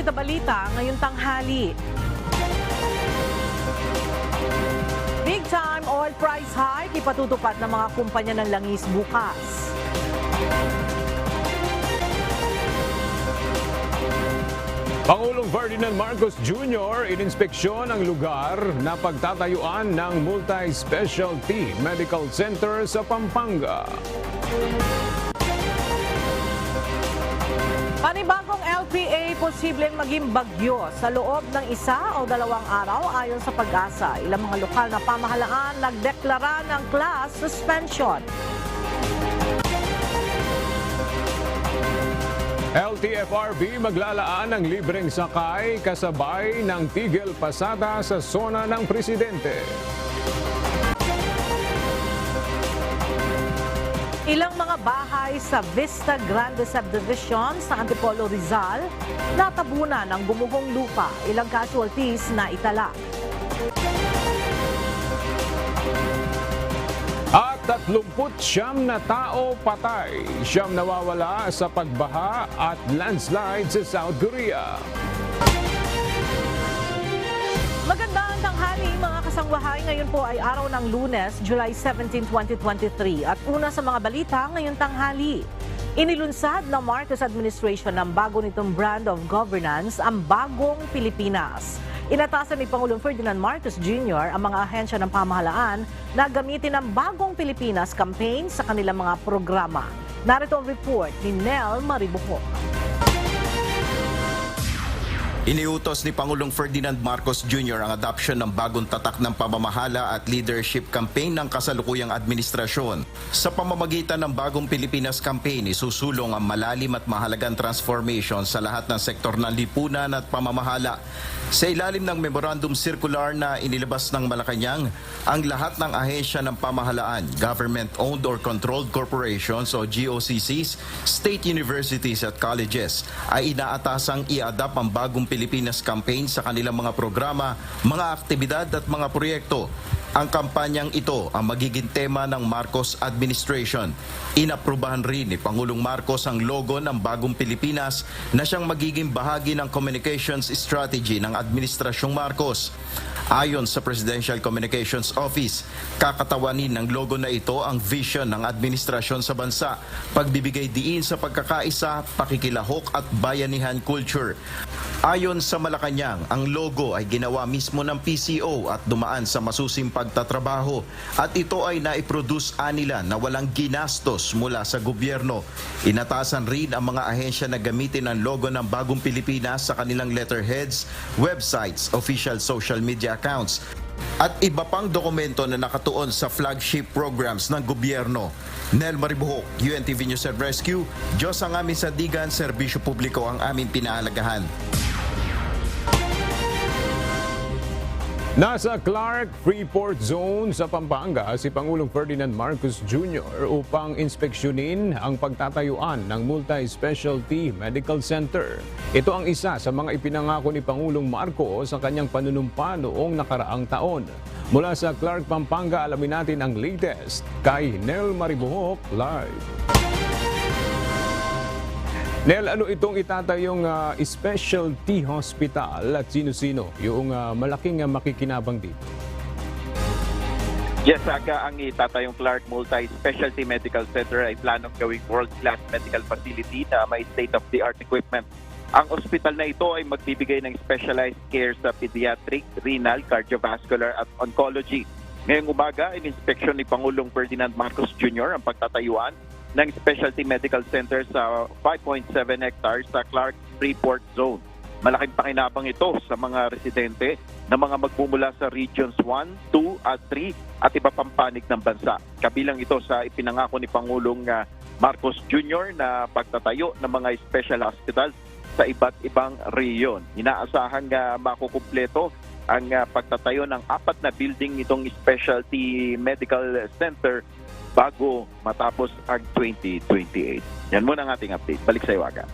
update na balita ngayong tanghali. Big time oil price hike ipatutupad ng mga kumpanya ng langis bukas. Pangulong Ferdinand Marcos Jr. ininspeksyon ang lugar na pagtatayuan ng Multi-Specialty Medical Center sa Pampanga. Panibagong LPA posibleng maging bagyo sa loob ng 1 o 2 araw ayon sa Pag-asa. Ilang mga lokal na pamahalaan nagdeklara ng class suspension. LTFRB maglalaan ng libreng sakay kasabay ng tigil pasada sa zona ng presidente. Ilang mga bahay sa Vista Grande Subdivision sa Antipolo, Rizal natabunan ng gumuhong lupa. Ilang casualties na itala. At 39 na tao patay, 9 nawawala sa pagbaha at landslide sa South Korea. Magandang tanghali mga kasangbahay. Ngayon po ay araw ng Lunes, July 17, 2023. At una sa mga balita ngayong tanghali. Inilunsad ng Marcos administration ng bago nitong brand of governance, ang Bagong Pilipinas. Inatasan ni Pangulong Ferdinand Marcos Jr. ang mga ahensya ng pamahalaan na gamitin ang Bagong Pilipinas campaign sa kanilang mga programa. Narito ang report ni Nel Maribuho. Iniutos ni Pangulong Ferdinand Marcos Jr. ang adoption ng bagong tatak ng pamamahala at leadership campaign ng kasalukuyang administrasyon. Sa pamamagitan ng Bagong Pilipinas campaign, isusulong ang malalim at mahalagang transformation sa lahat ng sektor ng lipunan at pamamahala. Sa ilalim ng Memorandum Circular na inilabas ng Malacanang, ang lahat ng ahensya ng pamahalaan, government-owned or controlled corporations o GOCCs, state universities at colleges ay inaatasang i-adapt ang Bagong Pilipinas campaign sa kanilang mga programa, mga aktibidad at mga proyekto. Ang kampanyang ito ang magiging tema ng Marcos administration. Inaprubahan rin ni Pangulong Marcos ang logo ng Bagong Pilipinas na siyang magiging bahagi ng communications strategy ng Administrasyong Marcos. Ayon sa Presidential Communications Office, kakatawanin ng logo na ito ang vision ng administrasyon sa bansa, pagbibigay diin sa pagkakaisa, pakikilahok at bayanihan culture. Ayon sa Malacanang, ang logo ay ginawa mismo ng PCO at dumaan sa masusing pagtatrabaho at ito ay naiproduce anila na walang ginastos mula sa gobyerno. Inatasan rin ang mga ahensya na gamitin ang logo ng Bagong Pilipinas sa kanilang letterheads, websites, official social media accounts at iba pang dokumento na nakatuon sa flagship programs ng gobyerno. Nel Maribuhok, UNTV News and Rescue. Diyos ang aming sandigan, serbisyo publiko ang aming pinahalagahan. Nasa Clark Freeport Zone sa Pampanga si Pangulong Ferdinand Marcos Jr. upang inspeksyonin ang pagtatayuan ng Multi-Specialty Medical Center. Ito ang isa sa mga ipinangako ni Pangulong Marcos sa kanyang panunumpa noong nakaraang taon. Mula sa Clark, Pampanga, alamin natin ang latest kay Nel Maribuhok live. Nel, ano itong itatayong specialty hospital at sino-sino yung malaking makikinabang dito? Yes, Aga, ang itatayong Clark Multi-Specialty Medical Center ay planong gawing world-class medical facility na may state-of-the-art equipment. Ang ospital na ito ay magbibigay ng specialized care sa pediatric, renal, cardiovascular at oncology. Ngayong umaga, in-inspeksyon ni Pangulong Ferdinand Marcos Jr. ang pagtatayuan ng Specialty Medical Center sa 5.7 hectares sa Clark Freeport Zone. Malaking pakinabang ito sa mga residente na mga magmumula sa Regions 1, 2 at 3 at iba pang panig ng bansa. Kabilang ito sa ipinangako ni Pangulong Marcos Jr. na pagtatayo ng mga special hospitals sa iba't ibang rehiyon. Inaasahang makukumpleto ang pagtatayo ng 4 na building itong Specialty Medical Center bago matapos ang 2028. Yan muna ang ating update. Balik sa iyo, Aga.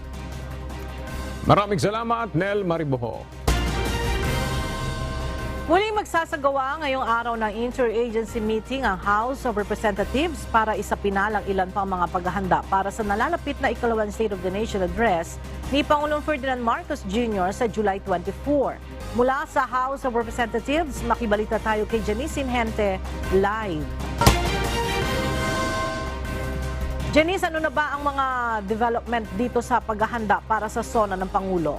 Maraming salamat, Nel Maribuhok. Muling magsasagawa ngayong araw ng interagency meeting ang House of Representatives para isapinal ang ilan pang mga paghahanda para sa nalalapit na ikalawang State of the Nation address ni Pangulong Ferdinand Marcos Jr. sa July 24. Mula sa House of Representatives, makibalita tayo kay Janice Inhente live. Janice, ano na ba ang mga development dito sa paghahanda para sa SONA ng Pangulo?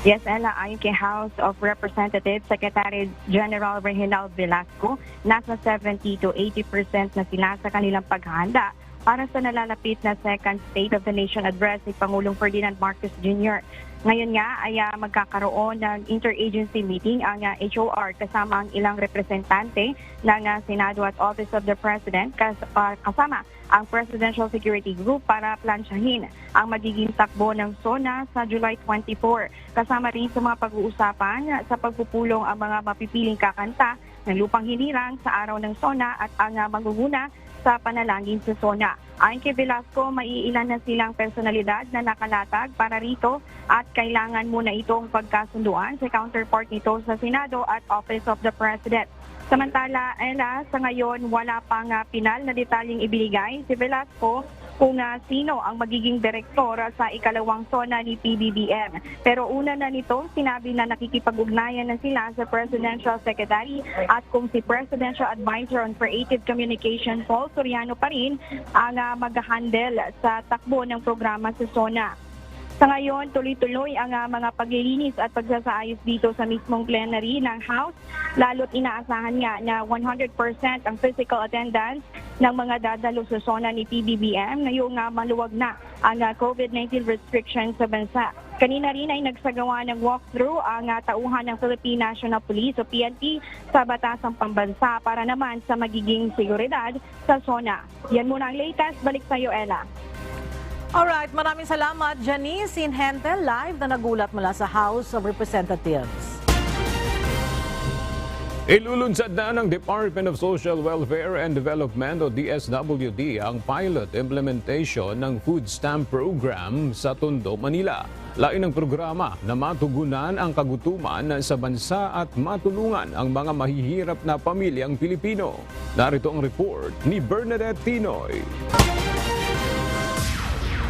Yes, Ella, ayon kay House of Representatives Secretary General Reginald Velasco, nasa 70 to 80% na sila sa kanilang paghahanda para sa nalalapit na second State of the Nation address ni Pangulong Ferdinand Marcos Jr. Ngayon nga ay magkakaroon ng interagency meeting ang HOR kasama ang ilang representante ng Senado at Office of the President kasama ang Presidential Security Group para plansyahin ang magiging takbo ng SONA sa July 24. Kasama rin sa mga pag-uusapan sa pagpupulong ang mga mapipiling kakanta ng lupang hinirang sa araw ng SONA at ang mangunguna sa panalangin sa SONA. Ayon kay Velasco, maiilan na silang personalidad na nakalatag para rito at kailangan muna itong pagkasunduan sa counterpart nito sa Senado at Office of the President. Samantala, Ella, sa ngayon wala pang pinal na detalyeng ibinigay si Velasco kung sino ang magiging direktor sa ikalawang SONA ni PBBM. Pero una na nito, sinabi na nakikipag-ugnayan na sila sa Presidential Secretary at kung si Presidential Advisor on Creative Communication Paul Soriano pa rin ang mag-handle sa takbo ng programa sa SONA. Sa ngayon, tuloy-tuloy ang mga paglilinis at pagsasaayos dito sa mismong plenary ng House, lalo't inaasahan nga na 100% ang physical attendance ng mga dadalo sa SONA ni PBBM ngayong maluwag na ang COVID-19 restrictions sa bansa. Kanina rin ay nagsagawa ng walkthrough ang tauhan ng Philippine National Police o PNP sa batasang pambansa para naman sa magiging seguridad sa SONA. Yan muna ang latest. Balik sa iyo, Ella. Alright, maraming salamat, Janice Inhente, live na nagulat mula sa House of Representatives. Ilulunsad na ng Department of Social Welfare and Development o DSWD ang pilot implementation ng food stamp program sa Tondo, Manila. Lain ng programa na matugunan ang kagutuman sa bansa at matulungan ang mga mahihirap na pamilyang Pilipino. Narito ang report ni Bernadette Tinoy.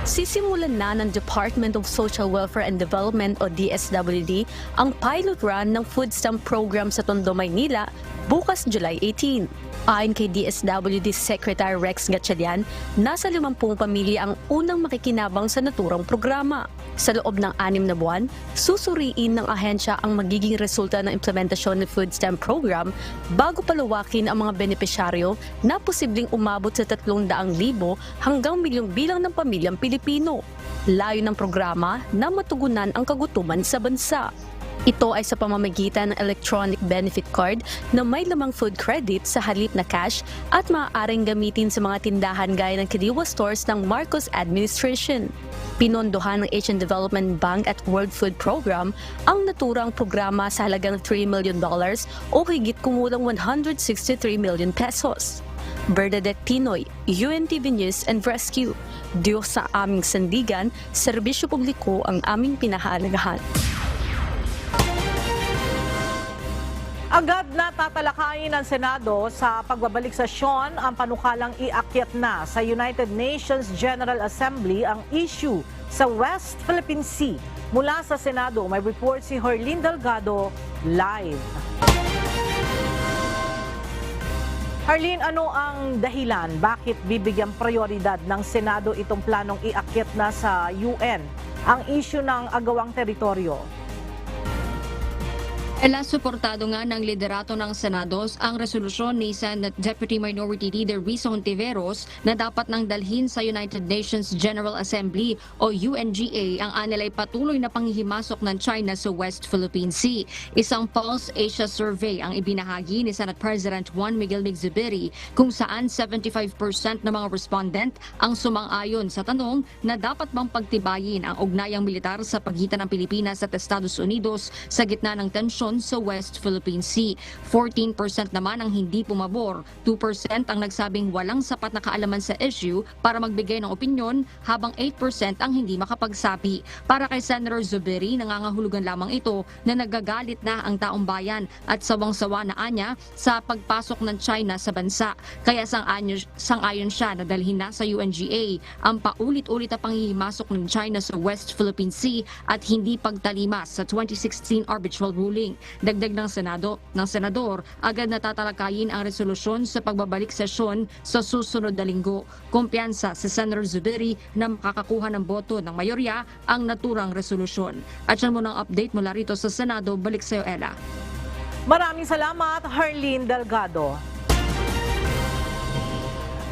Sisimulan na ng Department of Social Welfare and Development o DSWD ang pilot run ng food stamp program sa Tondo, Maynila bukas July 18. Ayon kay DSWD Secretary Rex Gatchalian, nasa 50 pamilya ang unang makikinabang sa naturang programa. Sa loob ng 6 na buwan, susuriin ng ahensya ang magiging resulta ng implementasyon ng food stamp program bago palawakin ang mga benepisyaryo na posibleng umabot sa 300,000 hanggang milyong bilang ng pamilyang Pilipino. Layo ng programa na matugunan ang kagutuman sa bansa. Ito ay sa pamamagitan ng electronic benefit card na may lamang food credit sa halip na cash at maaaring gamitin sa mga tindahan gaya ng Kadiwa stores ng Marcos administration. Pinondohan ng Asian Development Bank at World Food Program ang naturang programa sa halagang $3 million o higit kumulang 163 million pesos. Bernadette Tinoy, UNTV News and Rescue. Diyos sa aming sandigan, serbisyo publiko ang aming pinahahalagahan. Agad na tatalakayin ng Senado sa pagbabalik sesyon ang panukalang iakyat na sa United Nations General Assembly ang issue sa West Philippine Sea. Mula sa Senado, may report si Herlin Delgado live. Herlin, ano ang dahilan? Bakit bibigyan prioridad ng Senado itong planong iakyat na sa UN ang issue ng agawang teritoryo? Suportado nga ng liderato ng Senados ang resolusyon ni Senate Deputy Minority Leader Risa Hontiveros na dapat nang dalhin sa United Nations General Assembly o UNGA ang anilay patuloy na panghihimasok ng China sa West Philippine Sea. Isang Pulse Asia survey ang ibinahagi ni Senate President Juan Miguel Migzubiri kung saan 75% ng mga respondent ang sumang-ayon sa tanong na dapat bang pagtibayin ang ugnayang militar sa pagitan ng Pilipinas at Estados Unidos sa gitna ng tensyon eleksyon sa West Philippine Sea. 14% naman ang hindi pumabor, 2% ang nagsabing walang sapat na kaalaman sa issue para magbigay ng opinyon, habang 8% ang hindi makapagsabi. Para kay Senator Zubiri, nangangahulugan lamang ito na nagagalit na ang taong bayan at sawang-sawa na anya sa pagpasok ng China sa bansa. Kaya sang-ayon siya na dalhin na sa UNGA ang paulit-ulit na panghihimasok ng China sa West Philippine Sea at hindi pagtalimas sa 2016 arbitral ruling. Dagdag ng senador, agad natatalakayin ang resolusyon sa pagbabalik sesyon sa susunod na linggo. Kumpiyansa si Senator Zubiri na makakakuha ng boto ng mayorya ang naturang resolusyon. At yan muna ang update mula rito sa Senado. Balik sa iyo, Ella. Maraming salamat, Harleen Delgado.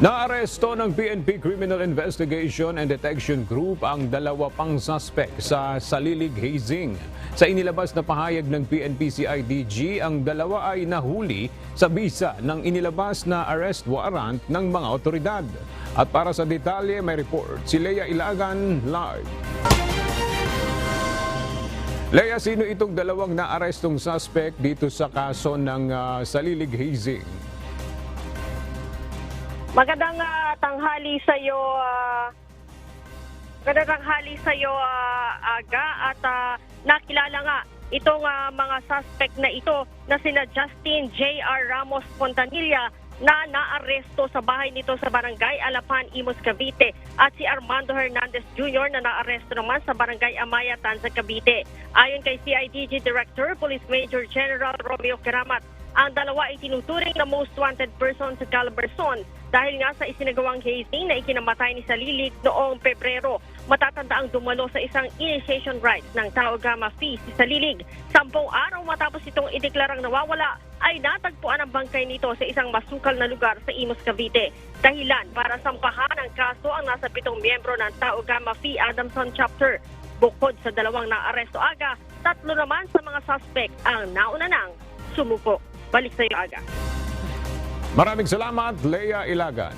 Naaresto ng PNP Criminal Investigation and Detection Group ang dalawa pang suspect sa Salilig hazing. Sa inilabas na pahayag ng PNP-CIDG, ang dalawa ay nahuli sa bisa ng inilabas na arrest warrant ng mga otoridad. At para sa detalye, may report si Lea Ilagan live. Lea, sino itong dalawang naarestong suspect dito sa kaso ng Salilig hazing? Magandang tanghali sa iyo. Aga, at nakilala nga itong mga suspect na ito na sina Justin J.R. Ramos Fontanilla na naaresto sa bahay nito sa Barangay Alapan, Imus, Cavite, at si Armando Hernandez Jr. na naaresto naman sa Barangay Amaya, Tanza, Cavite. Ayon kay CIDG Director Police Major General Romeo Keramat, ang dalawa ay tinuturing na most wanted person sa Calabarzon dahil nga sa isinagawang hazing na ikinamatay ni Salilig noong Pebrero. Matatanda ang dumalo sa isang initiation rites ng Tau Gamma Phi si Salilig. 10 araw matapos itong ideklarang nawawala, ay natagpuan ang bangkay nito sa isang masukal na lugar sa Imus, Cavite. Dahilan para sampahan ang kaso ang nasa 7 miyembro ng Tau Gamma Phi Adamson Chapter. Bukod sa dalawang naaresto aga, 3 naman sa mga suspect ang nauna nang sumuko. Balik sa iyo, Aga. Maraming salamat, Lea Ilagan.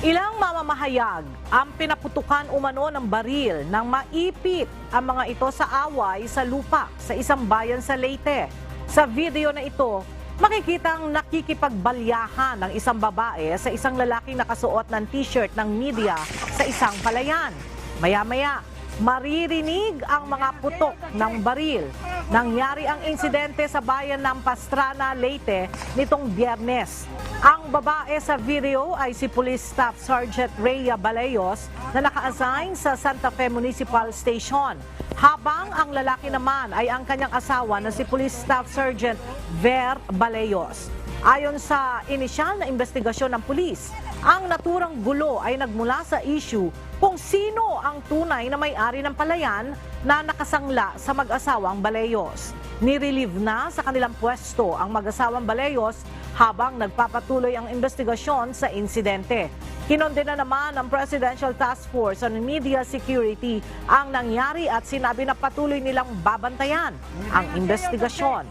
Ilang mamamahayag ang pinaputukan umano ng baril nang maipit ang mga ito sa away sa lupa sa isang bayan sa Leyte. Sa video na ito, makikitang nakikipagbalyahan ng isang babae sa isang lalaking nakasuot ng t-shirt ng media sa isang palayan. Maya-maya, maririnig ang mga putok ng baril. Nangyari ang insidente sa bayan ng Pastrana, Leyte nitong Biyernes. Ang babae sa video ay si Police Staff Sergeant Rhea Balayos na naka-assign sa Santa Fe Municipal Station. Habang ang lalaki naman ay ang kanyang asawa na si Police Staff Sergeant Ver Balayos. Ayon sa inisyal na investigasyon ng pulis, ang naturang gulo ay nagmula sa issue kung sino ang tunay na may-ari ng palayan na nakasangla sa mag-asawang Balayos. Nirelieve na sa kanilang pwesto ang mag-asawang Balayos habang nagpapatuloy ang investigasyon sa insidente. Kinondena naman ng Presidential Task Force on Media Security ang nangyari at sinabi na patuloy nilang babantayan ang investigasyon.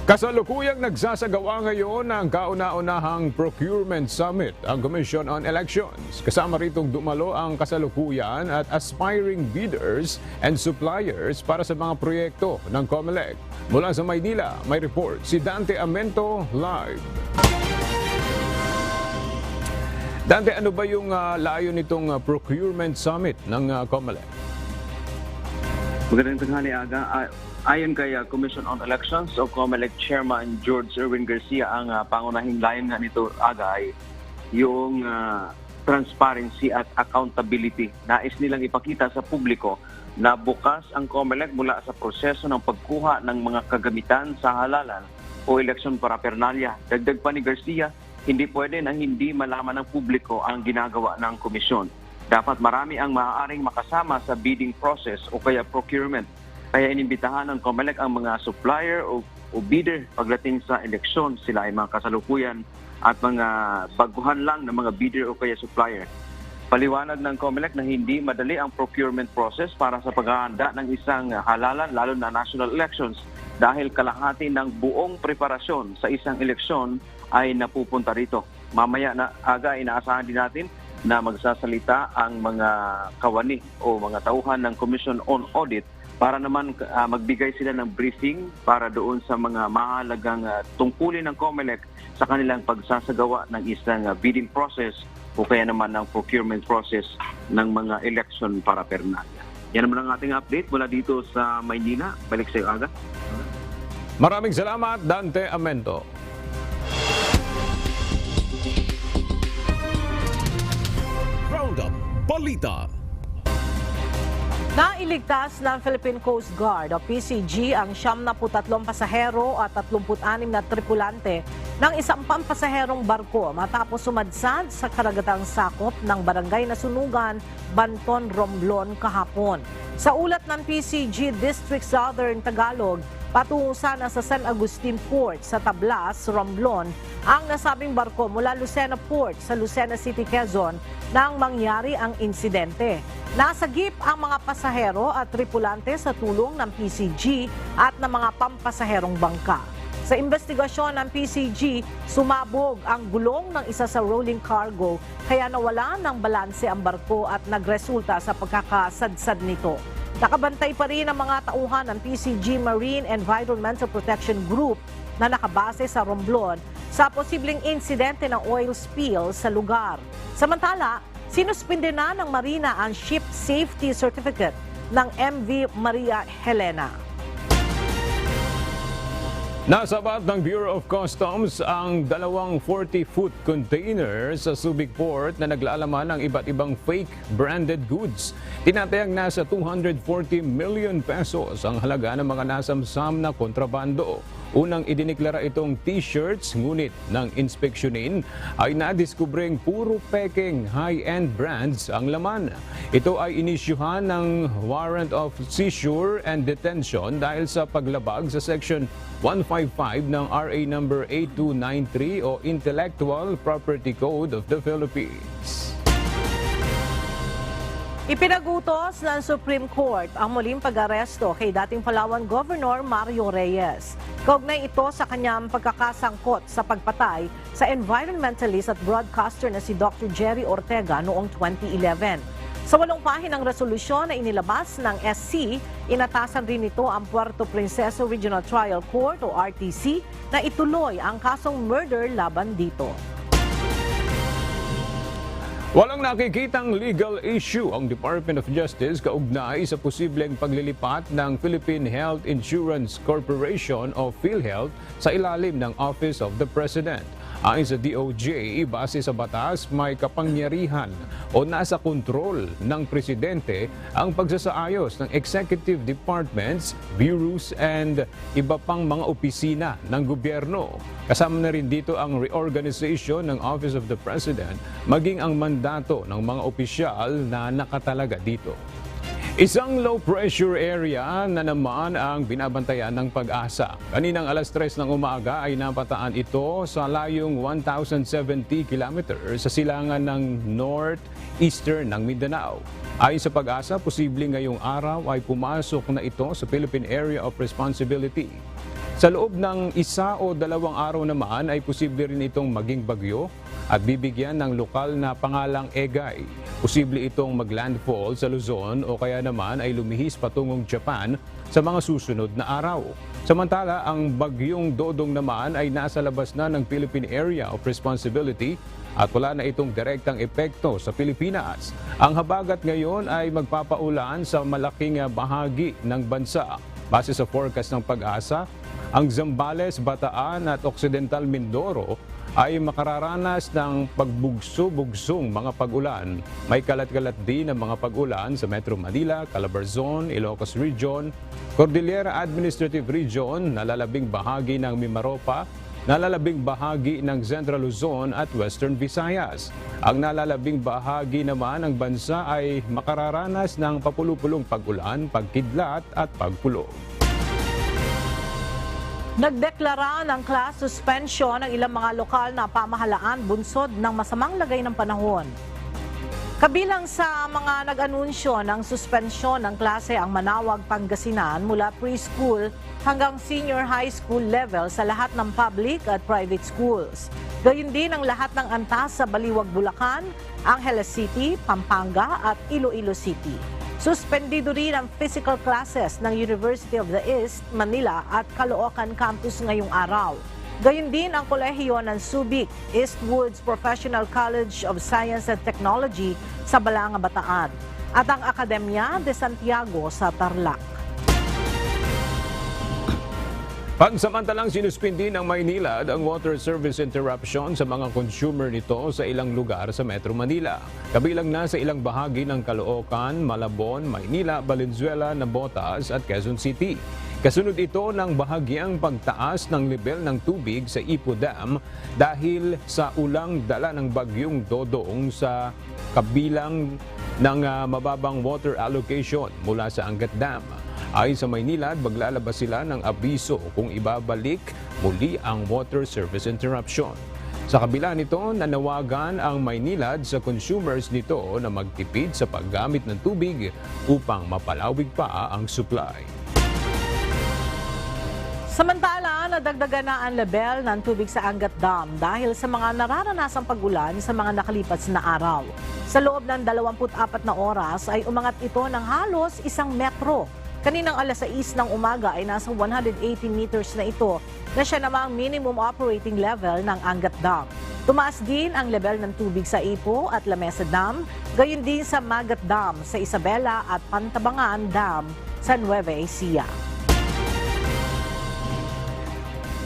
Kasalukuyang nagsasagawa ngayon ang kauna-unahang Procurement Summit, ang Commission on Elections. Kasama ritong dumalo ang kasalukuyan at aspiring bidders and suppliers para sa mga proyekto ng COMELEC. Mula sa Maynila, may report si Dante Amento live. Dante, ano ba yung layo nitong Procurement Summit ng COMELEC? Magandang tanghali, Aga. Ayon kay Commission on Elections o COMELEC Chairman George Erwin Garcia, ang pangunahing layon nga nito, Aga, ay yung transparency at accountability. Nais nilang ipakita sa publiko na bukas ang COMELEC mula sa proseso ng pagkuha ng mga kagamitan sa halalan o eleksyon paraphernalia. Dagdag pa ni Garcia, hindi pwede na hindi malaman ng publiko ang ginagawa ng komisyon. Dapat marami ang maaaring makasama sa bidding process o kaya procurement. Kaya inimbitahan ng COMELEC ang mga supplier o bidder pagdating sa eleksyon. Sila ay mga kasalukuyan at mga baguhan lang ng mga bidder o kaya supplier. Paliwanag ng COMELEC na hindi madali ang procurement process para sa paghahanda ng isang halalan, lalo na national elections, dahil kalahati ng buong preparasyon sa isang eleksyon ay napupunta rito. Mamaya na, Aga, inaasahan din natin na magsasalita ang mga kawani o mga tauhan ng Commission on Audit para naman magbigay sila ng briefing para doon sa mga mahalagang tungkulin ng COMELEC sa kanilang pagsasagawa ng isang bidding process o kaya naman ng procurement process ng mga election para Pernalia. Yan naman ang ating update mula dito sa Maynila. Balik sa iyo, Aga. Maraming salamat, Dante Amento. Roundup Balita. Nailigtas ng Philippine Coast Guard o PCG ang 73 pasahero at 36 na tripulante ng isang pampasaherong barko matapos sumadsad sa karagatang sakop ng barangay na Sunugan, Banton, Romblon kahapon. Sa ulat ng PCG District Southern Tagalog, patungo sana sa San Agustin Port sa Tablas, Romblon, ang nasabing barko mula Lucena Port sa Lucena City, Quezon nang mangyari ang insidente. Nasagip ang mga pasahero at tripulante sa tulong ng PCG at ng mga pampasaherong bangka. Sa investigasyon ng PCG, sumabog ang gulong ng isa sa rolling cargo kaya nawala ng balanse ang barko at nagresulta sa pagkakasadsad nito. Nakabantay pa rin ang mga tauhan ng PCG Marine Environmental Protection Group na nakabase sa Romblon sa posibleng insidente ng oil spill sa lugar. Samantala, sinuspinde na ng Marina ang Ship Safety Certificate ng MV Maria Helena. Nasabat ng Bureau of Customs ang 2 40-foot container sa Subic Port na naglalaman ng iba't ibang fake branded goods. Tinatayang nasa 240 million pesos ang halaga ng mga nasamsam na kontrabando. Unang idiniklara itong t-shirts, ngunit ng inspeksyonin ay nadiskubring puro peking high-end brands ang laman. Ito ay inisyuhan ng Warrant of Seizure and Detention dahil sa paglabag sa Section 155 ng RA number 8293 o Intellectual Property Code of the Philippines. Ipinagutos ng Supreme Court ang muling pag-aresto kay dating Palawan Governor Mario Reyes. Kaugnay ito sa kanyang pagkakasangkot sa pagpatay sa environmentalist at broadcaster na si Dr. Jerry Ortega noong 2011. Sa 8 pahinang resolusyon na inilabas ng SC, inatasan rin ito ang Puerto Princesa Regional Trial Court o RTC na ituloy ang kasong murder laban dito. Walang nakikitang legal issue ang Department of Justice kaugnay sa posibleng paglilipat ng Philippine Health Insurance Corporation o PhilHealth sa ilalim ng Office of the President. Ayon sa DOJ, base sa batas, may kapangyarihan o nasa kontrol ng presidente ang pagsasaayos ng executive departments, bureaus, and iba pang mga opisina ng gobyerno. Kasama na rin dito ang reorganization ng Office of the President, maging ang mandato ng mga opisyal na nakatalaga dito. Isang low-pressure area na naman ang binabantayan ng Pag-asa. Kaninang alas 3 ng umaga ay napataan ito sa layong 1,070 kilometers sa silangan ng northeastern ng Mindanao. Ayon sa Pag-asa, posibleng ngayong araw ay pumasok na ito sa Philippine Area of Responsibility. Sa loob ng 1 o 2 araw naman ay posible rin itong maging bagyo at bibigyan ng lokal na pangalang Egay. Posible itong maglandfall sa Luzon o kaya naman ay lumihis patungong Japan sa mga susunod na araw. Samantala, ang bagyong Dodong naman ay nasa labas na ng Philippine Area of Responsibility at wala na itong direktang epekto sa Pilipinas. Ang habagat ngayon ay magpapaulan sa malaking bahagi ng bansa. Base sa forecast ng Pag-asa, ang Zambales, Bataan at Occidental Mindoro ay makararanas ng pagbugso-bugsong mga pag-ulan. May kalat-kalat din ng mga pag-ulan sa Metro Manila, Calabarzon, Ilocos Region, Cordillera Administrative Region, nalalabing bahagi ng Mimaropa, nalalabing bahagi ng Central Luzon at Western Visayas. Ang nalalabing bahagi naman ng bansa ay makararanas ng papulupulong pag-ulan, pagkidlat at pagkulog. Nagdeklara ng class suspension ng ilang mga lokal na pamahalaan bunsod ng masamang lagay ng panahon. Kabilang sa mga nag-anunsyo ng suspensyon ng klase ang Manawag, Pangasinan mula preschool hanggang senior high school level sa lahat ng public at private schools. Gayun din ang lahat ng antas sa Baliwag, Bulacan, Angeles City, Pampanga at Iloilo City. Suspendido rin ang physical classes ng University of the East, Manila at Caloocan Campus ngayong araw. Gayun din ang kolehiyo ng Subic, Eastwoods Professional College of Science and Technology sa Balanga, Bataan at ang Akademya de Santiago sa Tarlac. Pansamantalang sinuspindi ng Maynilad ang water service interruption sa mga consumer nito sa ilang lugar sa Metro Manila. Kabilang na sa ilang bahagi ng Caloocan, Malabon, Maynila, Valenzuela, Navotas at Quezon City. Kasunod ito ng bahagyang pagtaas ng level ng tubig sa Ipo Dam dahil sa ulang dala ng bagyong Dodong sa kabilang ng mababang water allocation mula sa Angat Dam. Ayon sa Maynilad, maglalabas sila ng abiso kung ibabalik muli ang water service interruption. Sa kabila nito, nanawagan ang Maynilad sa consumers nito na magtipid sa paggamit ng tubig upang mapalawig pa ang supply. Samantala, nadagdagan na ang level ng tubig sa Angat Dam dahil sa mga nararanasang pag-ulan sa mga nakalipas na araw. Sa loob ng 24 na oras ay umangat ito ng halos 1 metro. Kaninang alas 6 ng umaga ay nasa 180 meters na ito na siya namang minimum operating level ng Angat Dam. Tumaas din ang level ng tubig sa Ipo at Lamesa Dam, gayon din sa Magat Dam sa Isabela at Pantabangan Dam sa Nueva Ecija.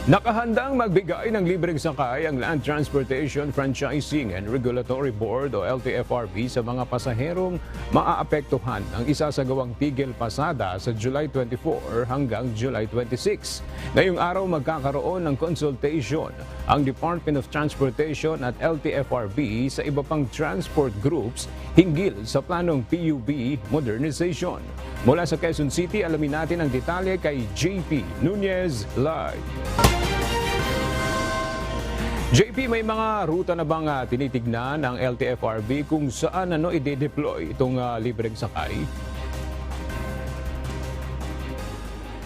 Nakahandang magbigay ng libreng sakay ang Land Transportation Franchising and Regulatory Board o LTFRB sa mga pasaherong maaapektuhan ng isasagawang tigil pasada sa July 24 hanggang July 26. Ngayong araw magkakaroon ng consultation ang Department of Transportation at LTFRB sa iba pang transport groups hinggil sa planong PUB modernization. Mula sa Quezon City, alamin natin ang detalye kay JP Nunez live. JP, may mga ruta na bang tinitignan ng LTFRB kung saan i-deploy itong libreng sakay?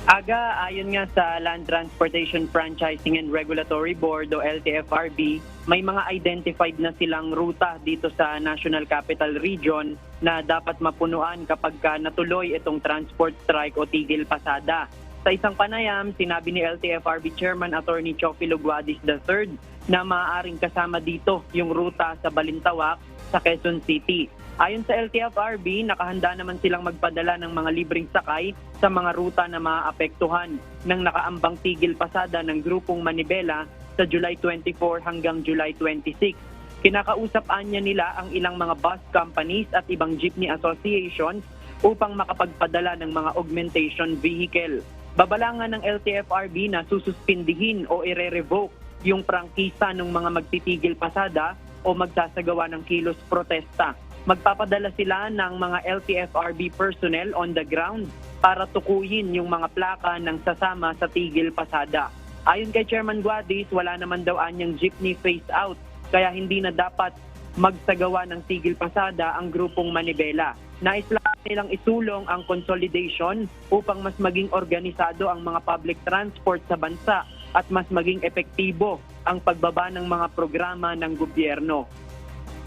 Aga, ayon nga sa Land Transportation Franchising and Regulatory Board o LTFRB, may mga identified na silang ruta dito sa National Capital Region na dapat mapunuan kapag natuloy itong transport strike o tigil pasada. Sa isang panayam, sinabi ni LTFRB Chairman Attorney Chofie Luguadis III na maaaring kasama dito yung ruta sa Balintawak sa Quezon City. Ayon sa LTFRB, nakahanda naman silang magpadala ng mga libreng sakay sa mga ruta na maaapektuhan ng nakaambang tigil pasada ng grupong Manibela sa July 24 hanggang July 26. Kinakausap niya nila ang ilang mga bus companies at ibang jeepney associations upang makapagpadala ng mga augmentation vehicle. Babalangan ng LTFRB na sususpindihin o ire-revoke yung prangkisa ng mga magtitigil pasada o magsasagawa ng kilos protesta. Magpapadala sila ng mga LTFRB personnel on the ground para tukuyin yung mga plaka ng sasama sa tigil pasada. Ayon kay Chairman Guadis, wala naman daw anyang jeepney phase out kaya hindi na dapat magsagawa ng tigil pasada ang grupong Manibela. Nais lang nilang isulong ang consolidation upang mas maging organisado ang mga public transport sa bansa at mas maging epektibo ang pagbaba ng mga programa ng gobyerno.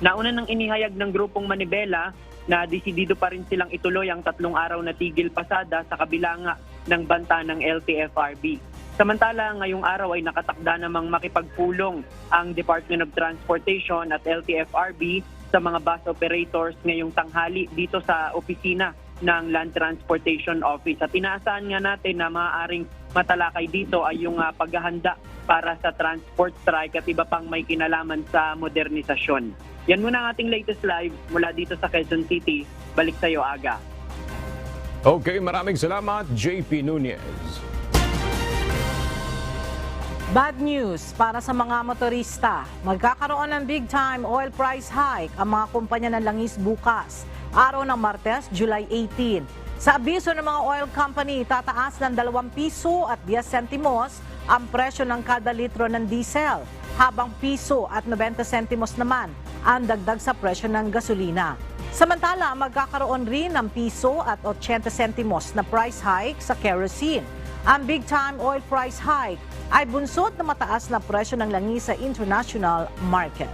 Nauna nang inihayag ng grupong Manibela na desidido pa rin silang ituloy ang 3 araw na tigil pasada sa kabila nga ng banta ng LTFRB. Samantala, ngayong araw ay nakatakda namang makipagpulong ang Department of Transportation at LTFRB sa mga bus operators ngayong tanghali dito sa opisina ng Land Transportation Office. At inaasahan nga natin na maaaring matalakay dito ay yung paghahanda para sa transport strike at iba pang may kinalaman sa modernisasyon. Yan muna ang ating latest live mula dito sa Quezon City. Balik sa iyo, Aga. Okay, maraming salamat, JP Nunez. Bad news para sa mga motorista. Magkakaroon ng big-time oil price hike ang mga kumpanya ng langis bukas, araw ng Martes, July 18. Sa abiso ng mga oil company, tataas ng 2 piso at 10 sentimos ang presyo ng kada litro ng diesel, habang piso at 90 sentimos naman ang dagdag sa presyo ng gasolina. Samantala, magkakaroon rin ng piso at 80 sentimos na price hike sa kerosene. Ang big-time oil price hike ay bunsod na mataas na presyo ng langis sa international market.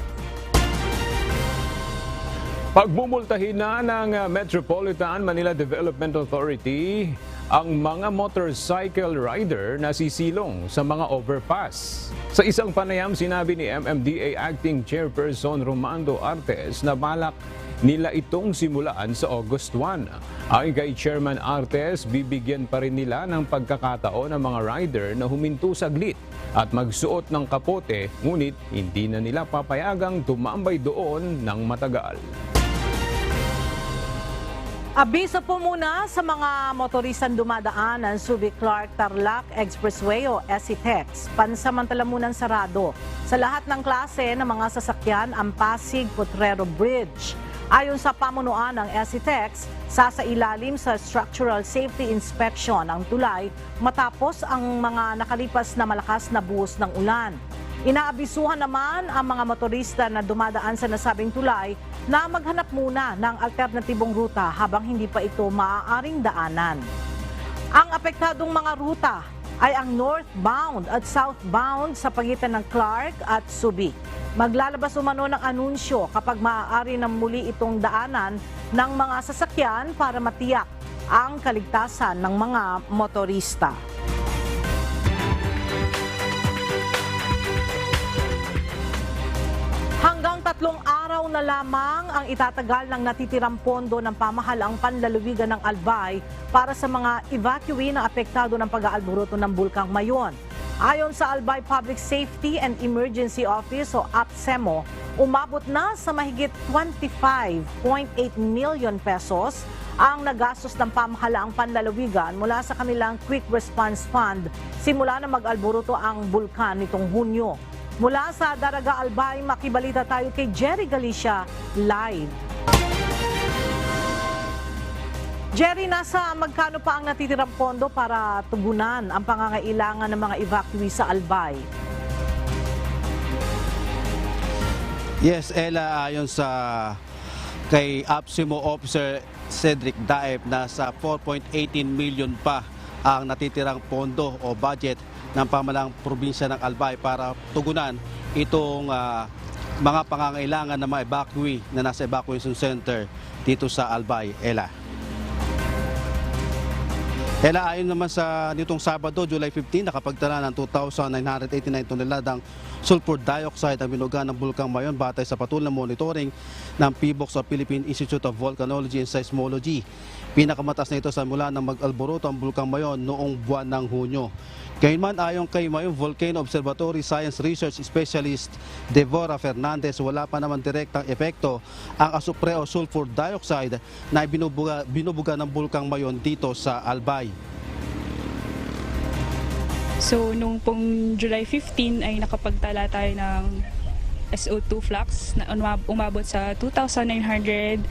Pagmumultahin na ng Metropolitan Manila Development Authority ang mga motorcycle rider na sisilong sa mga overpass. Sa isang panayam, sinabi ni MMDA Acting Chairperson Romando Artes na balak nila itong simulaan sa August 1. Ayon kay Chairman Artes, bibigyan pa rin nila ng pagkakataon ng mga rider na huminto saglit at magsuot ng kapote, ngunit hindi na nila papayagang tumambay doon ng matagal. Abiso po muna sa mga motorisang dumadaan ng Subic-Clark-Tarlac Expressway o SCTEX. Pansamantala munang sarado sa lahat ng klase ng mga sasakyan ang Pasig-Potrero Bridge. Ayon sa pamunuan ng SCTEX, sasailalim sa structural safety inspection ang tulay matapos ang mga nakalipas na malakas na buhos ng ulan. Inaabisuhan naman ang mga motorista na dumadaan sa nasabing tulay na maghanap muna ng alternatibong ruta habang hindi pa ito maaaring daanan. Ang apektadong mga ruta ay ang northbound at southbound sa pagitan ng Clark at Subic. Maglalabas umano ng anunsyo kapag maaari na muli itong daanan ng mga sasakyan para matiyak ang kaligtasan ng mga motorista. Hanggang 3 araw na lamang ang itatagal ng natitirang pondo ng pamahalaang panlalawigan ng Albay para sa mga evacuee na apektado ng pag-aalburuto ng Bulkang Mayon. Ayon sa Albay Public Safety and Emergency Office o APSEMO, umabot na sa mahigit 25.8 million pesos ang nagastos ng pamahalaang panlalawigan mula sa kanilang Quick Response Fund simula na mag-alburuto ang bulkan nitong Hunyo. Mula sa Daraga Albay, makibalita tayo kay Jerry Galicia live. Jerry, nasa magkano pa ang natitirang pondo para tugunan ang pangangailangan ng mga evacuee sa Albay? Yes, Ella, ayon sa kay APSEMO Officer Cedric Daep, nasa 4.18 million pa ang natitirang pondo o budget ng pamahalang probinsya ng Albay para tugunan itong mga pangangailangan ng mga evacuee na nasa evacuation center dito sa Albay. Ella, ayon naman sa nitong Sabado, July 15, nakapagtala ng 2,989 toneladang sulfur dioxide ang binuga ng Bulkang Mayon batay sa patuloy na monitoring ng PBOX o Philippine Institute of Volcanology and Seismology. Pinakamataas na ito sa mula ng mag-alburuto ang Bulkang Mayon noong buwan ng Hunyo. Gayunman, ayon kay Mayon Volcano Observatory Science Research Specialist Devora Fernandez, wala pa naman direktang epekto ang asupre o sulfur dioxide na binubuga ng Bulkang Mayon dito sa Albay. So, nung pong July 15 ay nakapagtala tayo ng SO2 flux na umabot sa 2,989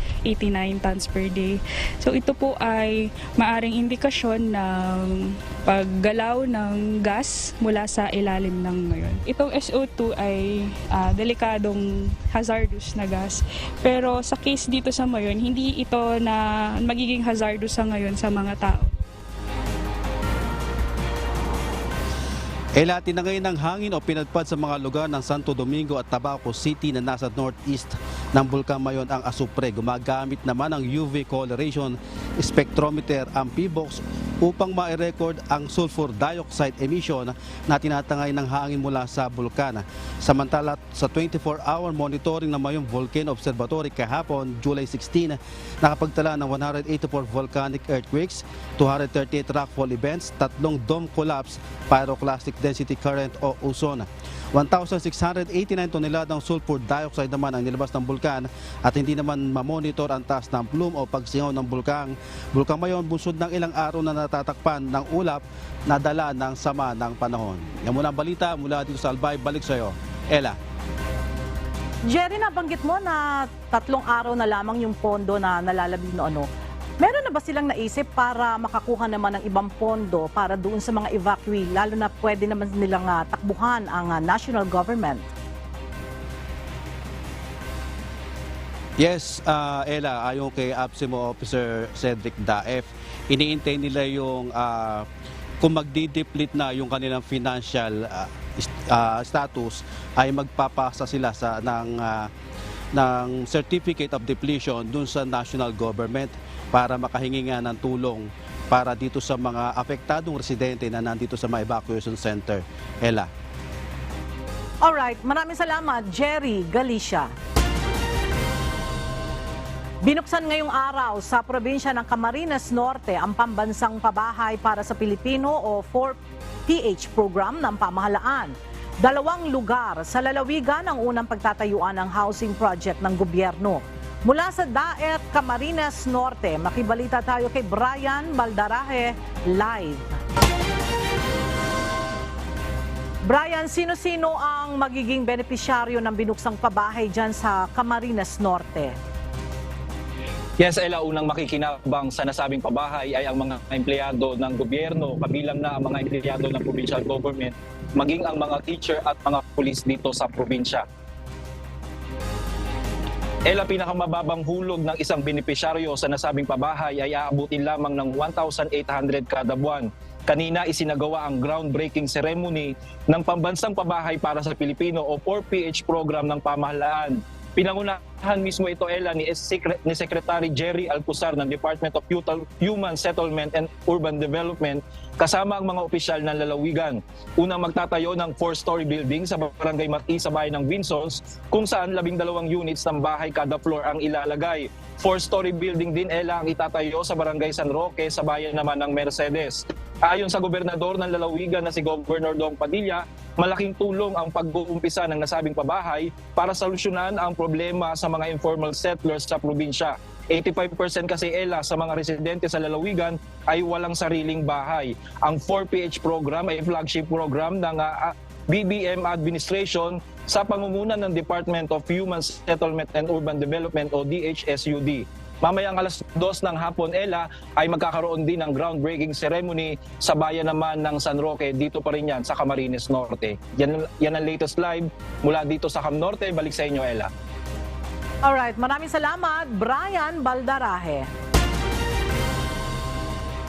tons per day. So ito po ay maaring indikasyon ng paggalaw ng gas mula sa ilalim ng Mayon. Itong SO2 ay delikadong hazardous na gas. Pero sa case dito sa Mayon, hindi ito na magiging hazardous sa ngayon sa mga tao. Ela, tinangay ng hangin o pinagpad sa mga lugar ng Santo Domingo at Tabaco City na nasa northeast ng Bulkang Mayon ang asupre. Gumagamit naman ang UV coloration spectrometer ang PBOX upang ma-record ang sulfur dioxide emission na tinatangay ng hangin mula sa bulkan. Samantala, sa 24-hour monitoring ng Mayon Volcano Observatory kahapon, July 16, nakapagtala ng 184 volcanic earthquakes, 238 rockfall events, 3 dome collapse, pyroclastic density current o ozone. 1,689 toneladang sulfur dioxide naman ang nilabas ng bulkan at hindi naman mamonitor ang taas ng plume o pagsingaw ng Bulkang Mayon bunsod ng ilang araw na natatakpan ng ulap na dala ng sama ng panahon. Yan muna ang balita mula dito sa Albay. Balik sa iyo, Ella. Jerry, nabanggit mo na 3 araw na lamang yung pondo na nalalabig na ano. Meron na ba silang naisip para makakuha naman ng ibang pondo para doon sa mga evacuee, lalo na pwede naman nilang takbuhan ang national government? Yes, Ella, ayon kay APSEMO Officer Cedric Daef, iniintay nila yung kung magdi-deplete na yung kanilang financial status ay magpapasa sila ng certificate of depletion dun sa national government para makahingi nga ng tulong para dito sa mga apektadong residente na nandito sa mga evacuation center. Ella. Alright, maraming salamat, Jerry Galicia. Binuksan ngayong araw sa probinsya ng Camarines Norte ang pambansang pabahay para sa Pilipino o 4PH program ng pamahalaan. 2 lugar sa lalawigan ang unang pagtatayuan ng housing project ng gobyerno. Mula sa Daet, Camarines Norte, makibalita tayo kay Brian Baldaraje live. Brian, sino-sino ang magiging benepisyaryo ng binuksang pabahay dyan sa Camarines Norte? Yes, Ella, unang makikinabang sa nasabing pabahay ay ang mga empleyado ng gobyerno, kabilang na ang mga empleyado ng provincial government, maging ang mga teacher at mga pulis dito sa probinsya. Ella, pinakamababang hulog ng isang benepisyaryo sa nasabing pabahay ay aabutin lamang ng 1,800 kada buwan. Kanina isinagawa ang groundbreaking ceremony ng pambansang pabahay para sa Pilipino o 4PH program ng pamahalaan. Pinangunahan mismo ito, Ella, ni Secretary Jerry Alcuzar ng Department of Human Settlement and Urban Development kasama ang mga opisyal ng lalawigan. Unang magtatayo ng 4-story building sa Barangay Mati sa bayan ng Vinsons kung saan 12 units ng bahay kada floor ang ilalagay. 4-story building din, Ella, ang itatayo sa Barangay San Roque sa bayan naman ng Mercedes. Ayon sa gobernador ng lalawigan na si Governor Dong Padilla, malaking tulong ang pag-uumpisa ng nasabing pabahay para solusyonan ang problema sa mga informal settlers sa probinsya. 85% kasi, Ella, sa mga residente sa lalawigan ay walang sariling bahay. Ang 4PH program ay flagship program ng BBM administration sa pangunguna ng Department of Human Settlement and Urban Development o DHSUD. Mamayang alas 2 ng hapon, Ella, ay magkakaroon din ng groundbreaking ceremony sa bayan naman ng San Roque. Dito pa rin yan sa Camarines Norte. Yan ang latest live mula dito sa Cam Norte. Balik sa inyo, Ella. Alright, maraming salamat, Brian Baldaraje.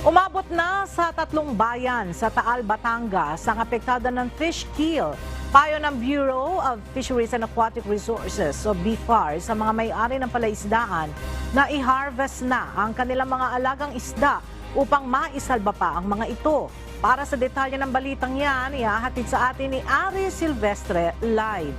Umabot na sa 3 bayan sa Taal, Batangas ang apektada ng fish kill. Payo ng Bureau of Fisheries and Aquatic Resources o BFAR sa mga may-ari ng palaisdaan na i-harvest na ang kanilang mga alagang isda upang maisalba pa ang mga ito. Para sa detalye ng balitang yan, ihahatid sa atin ni Aris Silvestre live.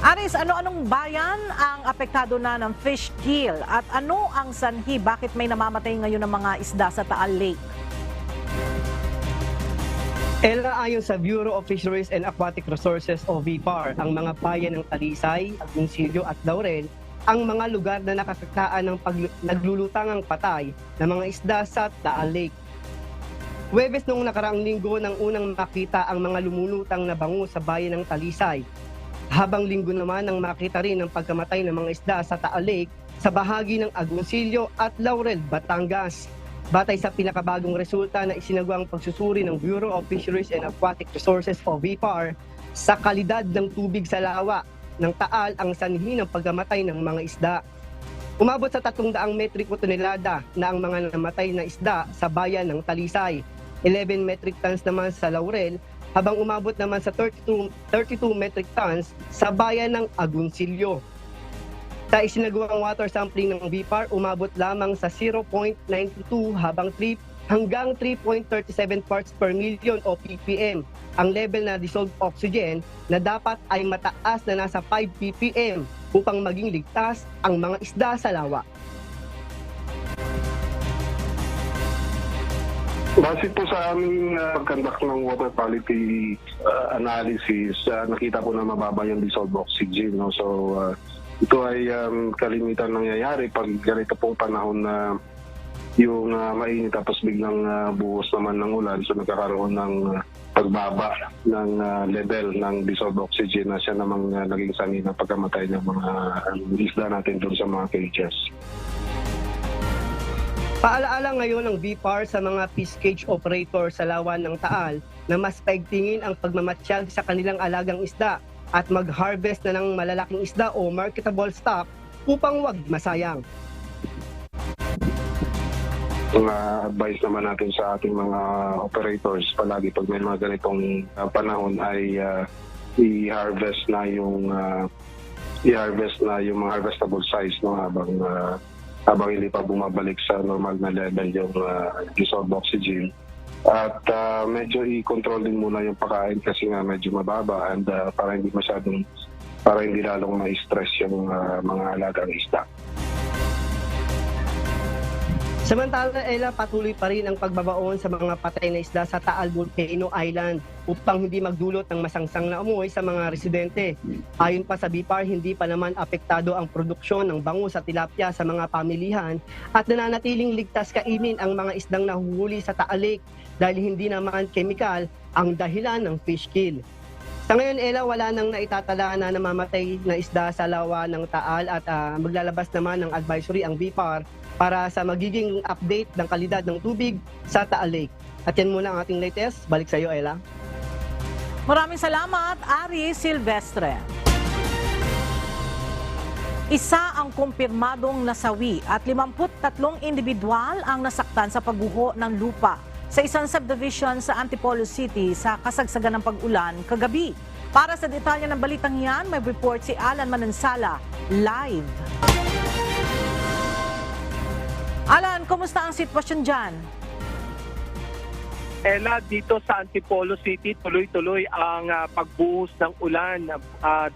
Aris, ano-anong bayan ang apektado na ng fish kill at ano ang sanhi? Bakit may namamatay ngayon ng mga isda sa Taal Lake? Ella, ayon sa Bureau of Fisheries and Aquatic Resources o BFAR, ang mga bayan ng Talisay, Agoncillo at Laurel ang mga lugar na nakakaktaan ng naglulutangang patay ng mga isda sa Taal Lake. Huwebes noong nakaraang linggo nang unang makita ang mga lumulutang na bango sa bayan ng Talisay. Habang linggo naman nang makita rin ang pagkamatay ng mga isda sa Taal Lake sa bahagi ng Agoncillo at Laurel, Batangas. Batay sa pinakabagong resulta na isinagawang pagsusuri ng Bureau of Fisheries and Aquatic Resources o BFAR sa kalidad ng tubig sa lawa ng Taal ang sanhi ng pagkamatay ng mga isda. Umabot sa 300 metriko tonelada na ang mga namatay na isda sa bayan ng Talisay, 11 metric tons naman sa Laurel, habang umabot naman sa 32 metric tons sa bayan ng Agoncillo. Sa isinagawang water sampling ng BFAR, umabot lamang sa 0.92 hanggang 3.37 parts per million o ppm ang level na dissolved oxygen na dapat ay mataas na nasa 5 ppm upang maging ligtas ang mga isda sa lawa. Base po sa aming pagkandak ng water quality analysis, nakita po na mababa yung dissolved oxygen. No? So, ito ay kalimitan nangyayari pag ganito pong panahon na yung mainit tapos biglang buhos naman ng ulan. So nagkakaroon ng pagbaba ng level ng dissolved oxygen na siya namang naging sanhi ng pagkamatay ng mga isda natin doon sa mga cages. Paalaala ngayon ng BFAR sa mga fish cage operator sa lawan ng Taal na mas paigtingin ang pagmamatsyag sa kanilang alagang isda at mag-harvest na ng malalaking isda o marketable stock upang wag masayang. Advice naman natin sa ating mga operators palagi pag may mga ganitong panahon ay i-harvest na yung mga harvestable size habang hindi pa bumabalik sa normal na level yung dissolved oxygen. At medyo i-control din muna yung pagkain kasi nga medyo mababa and para hindi lalong ma-stress yung mga alagang isda. Samantala, Ella, patuloy pa rin ang pagbabaon sa mga patay na isda sa Taal Volcano Island upang hindi magdulot ng masangsang na amoy sa mga residente. Ayon pa sa BIPAR, hindi pa naman apektado ang produksyon ng bangus at tilapia sa mga pamilihan at nananatiling ligtas kainin ang mga isdang nahuhuli sa Taal Lake dahil hindi naman chemical ang dahilan ng fish kill. Sa ngayon, Ella, wala nang naitatala na namamatay na isda sa lawa ng Taal at maglalabas naman ng advisory ang BIPAR para sa magiging update ng kalidad ng tubig sa Taal Lake. At yan muna ang ating latest. Balik sa iyo, Ella. Maraming salamat, Ari Silvestre. Isa ang kumpirmadong nasawi at 53 individual ang nasaktan sa pagguho ng lupa sa isang subdivision sa Antipolo City sa kasagsagan ng pag-ulan kagabi. Para sa detalye ng balitang yan, may report si Alan Manansala live. Alan, kumusta ang sitwasyon dyan? Ella, dito sa Antipolo City, tuloy-tuloy ang pagbuhos ng ulan. At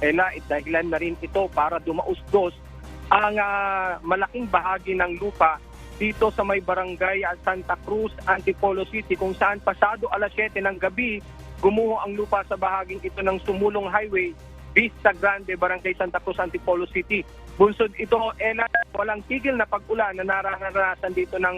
Ella, dahilan na rin ito para dumausdos ang malaking bahagi ng lupa dito sa may barangay Santa Cruz, Antipolo City, kung saan pasado alas 7 ng gabi, gumuho ang lupa sa bahaging ito ng Sumulong Highway, Vista Grande, Barangay Santa Cruz, Antipolo City. Bunsod ito, Ella, walang tigil na pag-ulan na nararanasan dito ng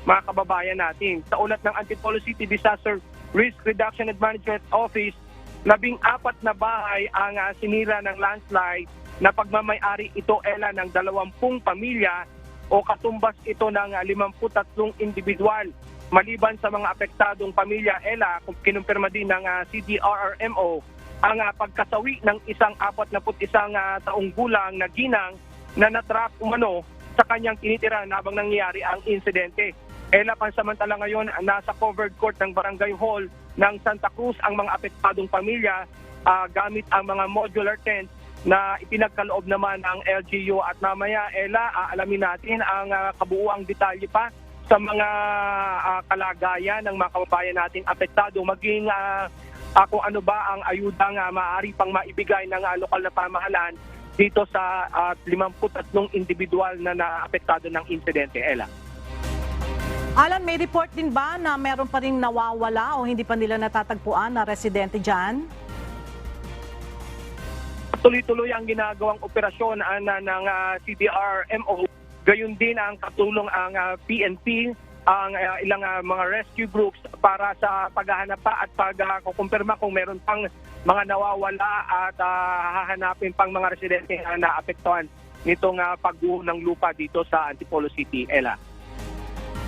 mga kababayan natin. Sa ulat ng Antipolo City Disaster Risk Reduction and Management Office, 14 na bahay ang sinira ng landslide na pagmamay-ari ito, Ella, ng 20 pamilya o katumbas ito ng 53 individual. Maliban sa mga apektadong pamilya, Ella, kinumpirma din ng CDRRMO ang pagkasawi ng isang 41 taong gulang na ginang na natrap umano sa kanyang tinitira habang nangyayari ang insidente. Ella, pansamantala ngayon, nasa covered court ng Barangay Hall ng Santa Cruz ang mga apektadong pamilya gamit ang mga modular tent na ipinagkaloob naman ng LGU. At mamaya, Ella, aalamin natin ang kabuuang detalye pa sa mga kalagayan ng mga kababayan nating apektado, maging kung ano ba ang ayudang maaari pang maibigay ng lokal na pamahalaan dito sa 53 individual na naapektado ng insidente. Ella. Alan, may report din ba na meron pa rin nawawala o hindi pa nila natatagpuan na residente dyan? Tuloy-tuloy ang ginagawang operasyon ng CDRMO. Gayon din ang katulong ang PNP, ang ilang mga rescue groups para sa paghahanap pa at pagkukumpirma kung meron pang mga nawawala at hahanapin pang mga residente na naapektuhan nitong pagguho ng lupa dito sa Antipolo City. Ella.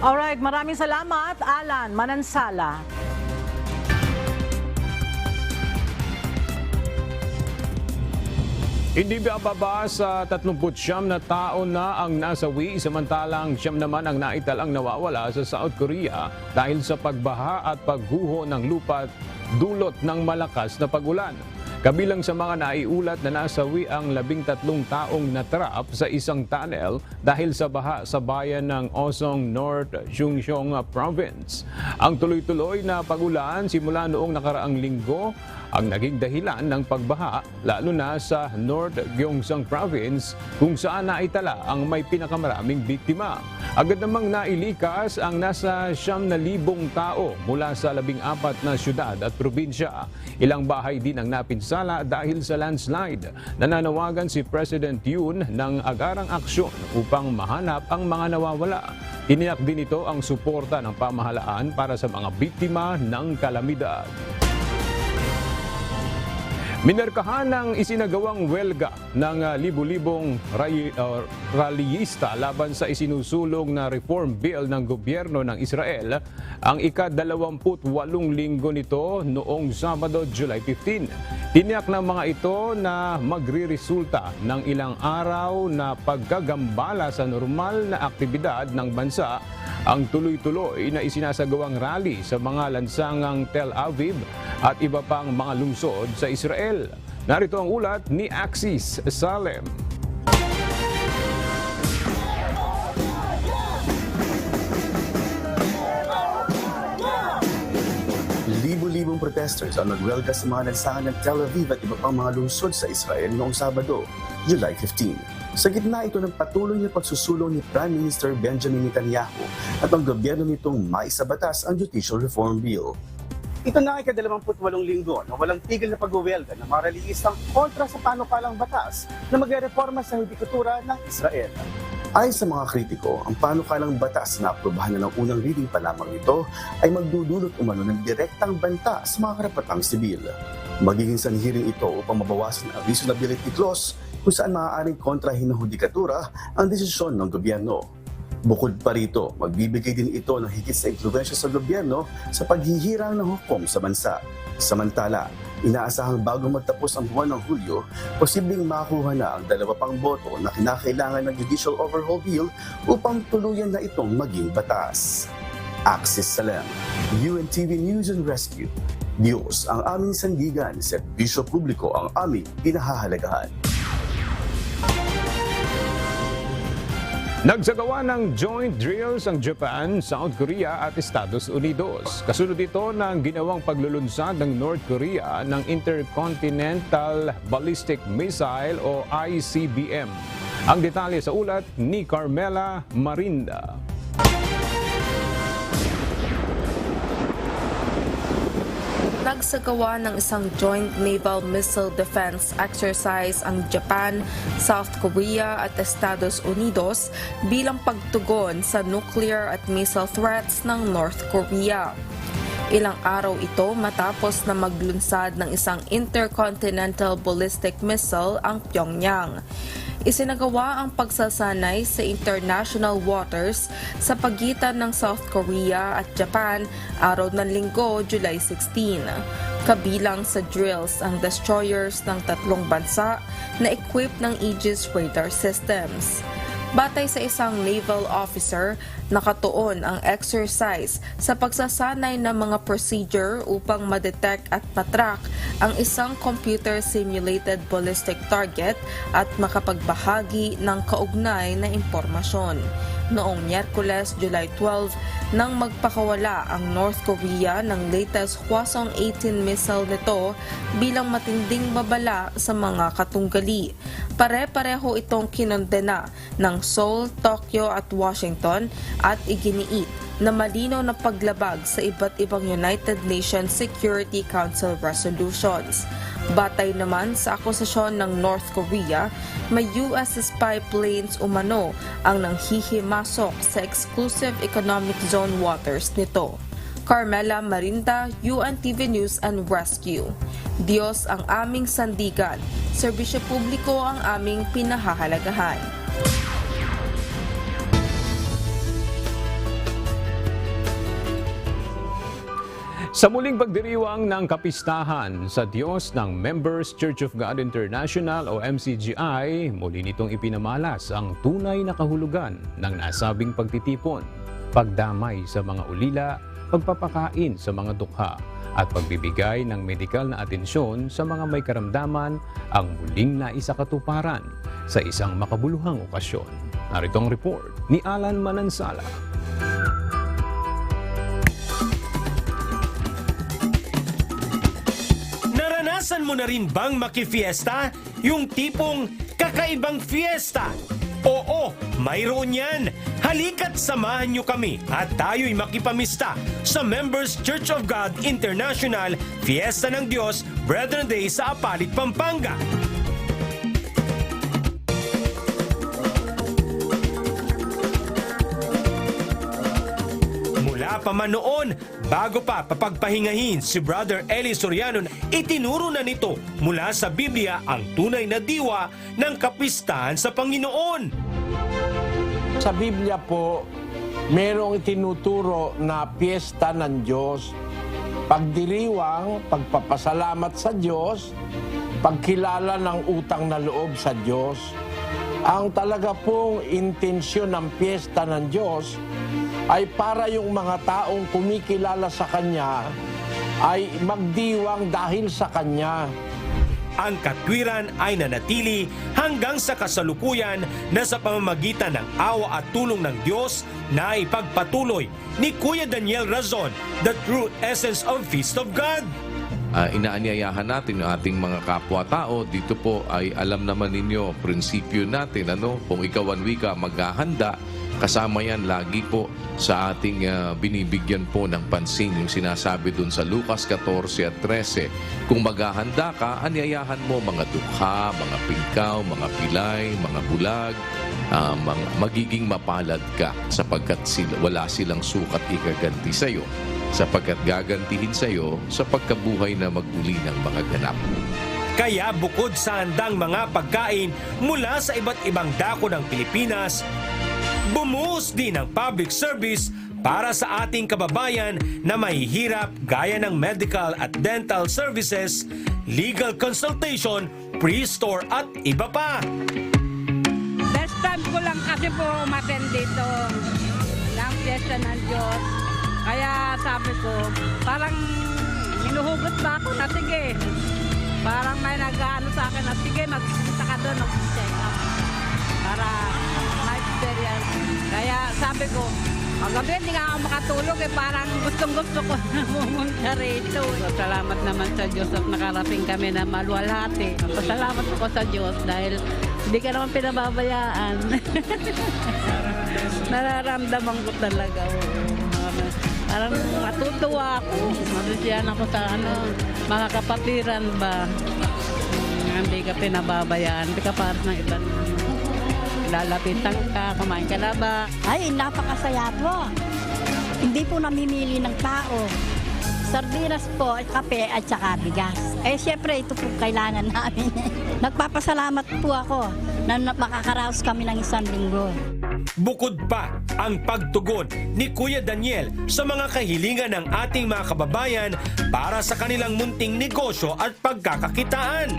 Alright, maraming salamat, Alan Manansala. Hindi bababa sa 39 na tao na ang nasawi, samantalang 9 naman ang naitalang nawawala sa South Korea dahil sa pagbaha at pagguho ng lupa dulot ng malakas na pag-ulan. Kabilang sa mga naiulat na nasawi ang 13 taong natrap sa isang tunnel dahil sa baha sa bayan ng Osong North Chungcheong Province. Ang tuloy-tuloy na pag-ulan simula noong nakaraang linggo ang naging dahilan ng pagbaha lalo na sa North Gyeongsang Province kung saan naitala ang may pinakamaraming biktima. Agad namang nailikas ang nasa 9,000 tao mula sa 14 na syudad at probinsya. Ilang bahay din ang napinsala dahil sa landslide. Nananawagan si President Yoon ng agarang aksyon upang mahanap ang mga nawawala. Tiniyak din ito ang suporta ng pamahalaan para sa mga biktima ng kalamidad. Minerkahan ng isinagawang welga ng libu-libong rallyista laban sa isinusulong na reform bill ng gobyerno ng Israel ang ika-28 linggo nito noong Sabado, July 15. Tiniyak ng mga ito na magriresulta ng ilang araw na pagkagambala sa normal na aktibidad ng bansa ang tuloy-tuloy na isinasagawang rally sa mga lansangang Tel Aviv at iba pang mga lungsod sa Israel. Narito ang ulat ni Axis Salem. Libo-libong protesters ang nagwelga sa mga lansangan ng Tel Aviv at iba pang mga lungsod sa Israel noong Sabado, July 15. Sa gitna ito ng patuloy na pagsusulong ni Prime Minister Benjamin Netanyahu at ang gobyerno nitong maisabatas ang Judicial Reform Bill. Ito na ay ka-28 linggo na walang tigil na pag-uwelga ng mga relihistang kontra sa panukalang batas na magre-reforma sa hudikatura ng Israel. Ayon sa mga kritiko, ang panukalang batas na aprubahan na ng unang reading pa lamang nito ay magdudulot umano ng direktang banta sa mga karapatang sibil. Magiging sanhiring ito upang mabawasan ang reasonability clause kung saan maaaring kontrahin ng hudikatura ang desisyon ng gobyerno. Bukod pa rito, magbibigay din ito ng higit sa impluwensya sa gobyerno sa paghihirang ng hukom sa bansa. Samantala, inaasahang bago magtapos ang buwan ng Hulyo, posibleng makuha na ang 2 pang boto na kinakailangan ng Judicial Overhaul Bill upang tuluyan na itong maging batas. Axis Salem, UNTV News and Rescue. Diyos ang aming sandigan, serbisyo publiko ang aming pinahahalagahan. Nagsagawa ng joint drills ang Japan, South Korea at Estados Unidos. Kasunod ito ng ginawang paglulunsad ng North Korea ng Intercontinental Ballistic Missile o ICBM. Ang detalye sa ulat ni Carmela Marinda. Nagsagawa ng isang joint naval missile defense exercise ang Japan, South Korea at Estados Unidos bilang pagtugon sa nuclear at missile threats ng North Korea. Ilang araw ito matapos na maglunsad ng isang intercontinental ballistic missile ang Pyongyang. Isinagawa ang pagsasanay sa international waters sa pagitan ng South Korea at Japan araw ng Linggo, July 16. Kabilang sa drills ang destroyers ng 3 bansa na equipped ng Aegis radar systems. Batay sa isang naval officer, nakatuon ang exercise sa pagsasanay ng mga procedure upang ma-detect at matrack ang isang computer-simulated ballistic target at makapagbahagi ng kaugnay na impormasyon. Noong Miyerkules, July 12, nang magpakawala ang North Korea ng latest Hwasong-18 missile nito bilang matinding babala sa mga katunggali. Pare-pareho itong kinondena ng Seoul, Tokyo at Washington at iginiit na malinaw na paglabag sa iba't ibang United Nations Security Council resolutions. Batay naman sa akusasyon ng North Korea, may US spy planes umano ang nanghihimasok sa exclusive economic zone waters nito. Carmela Marinda, UNTV News and Rescue. Diyos ang aming sandigan, serbisyo publiko ang aming pinahahalagahan. Sa muling pagdiriwang ng kapistahan sa Diyos ng Members Church of God International o MCGI, muli nitong ipinamalas ang tunay na kahulugan ng nasabing pagtitipon, pagdamay sa mga ulila, pagpapakain sa mga dukha, at pagbibigay ng medikal na atensyon sa mga may karamdaman ang muling naisakatuparan sa isang makabuluhang okasyon. Narito ang report ni Alan Manansala. Naranasan mo na rin bang makifiesta? Yung tipong kakaibang fiesta? Oo, mayroon yan. Halika't samahan nyo kami at tayo'y makipamista sa Members Church of God International Fiesta ng Diyos Brethren Day sa Apalit, Pampanga. Mula Kaya pa man noon, bago pa papagpahingahin si Brother Eli Soriano, itinuro na nito mula sa Biblia ang tunay na diwa ng kapistahan sa Panginoon. Sa Biblia po, merong itinuturo na piyesta ng Diyos, pagdiriwang, pagpapasalamat sa Diyos, pagkilala ng utang na loob sa Diyos. Ang talaga pong intensyon ng piyesta ng Diyos ay para yung mga taong kumikilala sa Kanya ay magdiwang dahil sa Kanya. Ang katwiran ay nanatili hanggang sa kasalukuyan na sa pamamagitan ng awa at tulong ng Diyos na ipagpatuloy ni Kuya Daniel Razon, the true essence of Feast of God. Inaanyayahan natin ang ating mga kapwa-tao. Dito po ay alam naman ninyo, prinsipyo natin, kung ikaw ang wika maghahanda, kasama yan lagi po sa ating binibigyan po ng pansin, yung sinasabi dun sa Lucas 14 at 13. Kung maghahanda ka, anyayahan mo mga dukha, mga pingkaw, mga pilay, mga bulag, magiging mapalad ka sapagkat wala silang sukat ikaganti sa iyo, sapagkat gagantihin sa iyo sa pagkabuhay na maguli ng mga ganap. Kaya bukod sa handang mga pagkain mula sa iba't ibang dako ng Pilipinas, bumuhos din ang public service para sa ating kababayan na mahihirap gaya ng medical at dental services, legal consultation, pre-store at iba pa. Best time ko lang kasi po umattend dito ng Fiesta ng Diyos. Kaya sabi ko, parang hinuhugot ba ako na sige. Parang may nag-ano sa akin na sige, magpunta ka doon, mag-check up. Para ma-experience. Kaya sabi ko, magabi hindi nga ako makatulog parang gustong-gusto ko na pumunta rito. Salamat naman sa Diyos at nakarating kami na maluwalhati. Pasalamat ako sa Diyos dahil hindi ka naman pinababayaan. Nararamdaman ko talaga. Parang matutuwa ako. Masisiyan ako sa mga kapatiran ba. Hindi ka pinababayaan. Hindi ka parang ng ibang lalapitan ka, kumain ka na ba? Ay, napakasaya po. Hindi po namimili ng tao. Sardinas po, kape at saka bigas. Siyempre, ito po kailangan namin. Nagpapasalamat po ako na makakaraos kami ng 1 linggo. Bukod pa ang pagtugon ni Kuya Daniel sa mga kahilingan ng ating mga kababayan para sa kanilang munting negosyo at pagkakakitaan.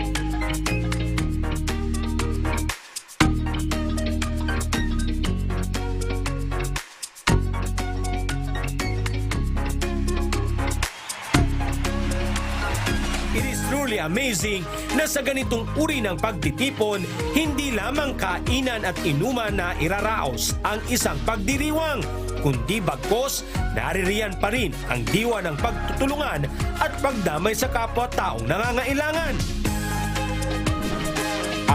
It is truly amazing na sa ganitong uri ng pagtitipon, hindi lamang kainan at inuman na iraraos ang isang pagdiriwang, kundi bagkos naririyan pa rin ang diwa ng pagtutulungan at pagdamay sa kapwa-taong nangangailangan.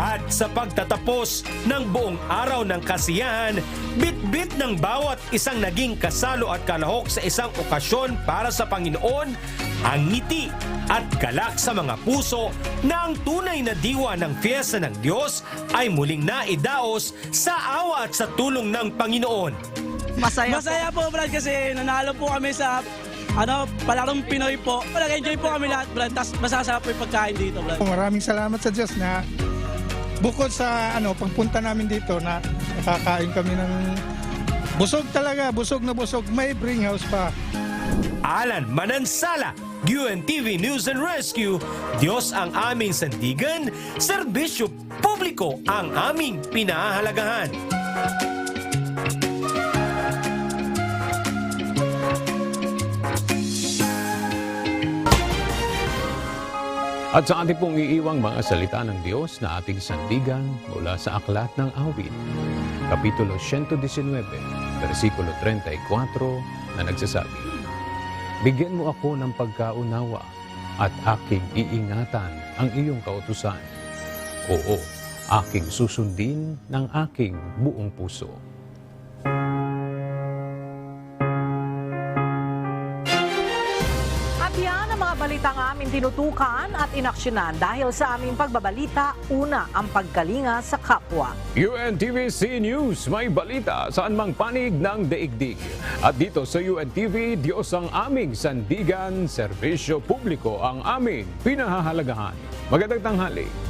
At sa pagtatapos ng buong araw ng kasiyahan, bit-bit ng bawat isang naging kasalo at kalahok sa isang okasyon para sa Panginoon, ang ngiti at galak sa mga puso na ang tunay na diwa ng Fiesta ng Diyos ay muling naidaos sa awa at sa tulong ng Panginoon. Masaya po Brad kasi nanalo po kami sa palarong Pinoy po. Nag-enjoy po kami lahat Brad, tas masasarap po yung pagkain dito Brad. Maraming salamat sa Diyos na bukod sa pagpunta namin dito na nakakain kami ng busog talaga, busog na busog, may bring house pa. Alan Manansala, UNTV News and Rescue, Diyos ang aming sandigan, serbisyo publiko ang aming pinahahalagahan. At sa ating pong iiwang mga salita ng Diyos na ating sandigan mula sa Aklat ng Awit, Kapitulo 119, versikulo 34 na nagsasabi, bigyan mo ako ng pagkaunawa at aking iingatan ang iyong kautusan. Oo, aking susundin ng aking buong puso. At yan ang mga balita balitang aming tinutukan at inaksyonan dahil sa aming pagbabalita, una ang pagkalinga sa kapwa. UNTV-C News, may balita saan mang panig ng daigdig. At dito sa UNTV, Diyos ang aming sandigan, serbisyo publiko ang aming pinahahalagahan. Magandang tanghali.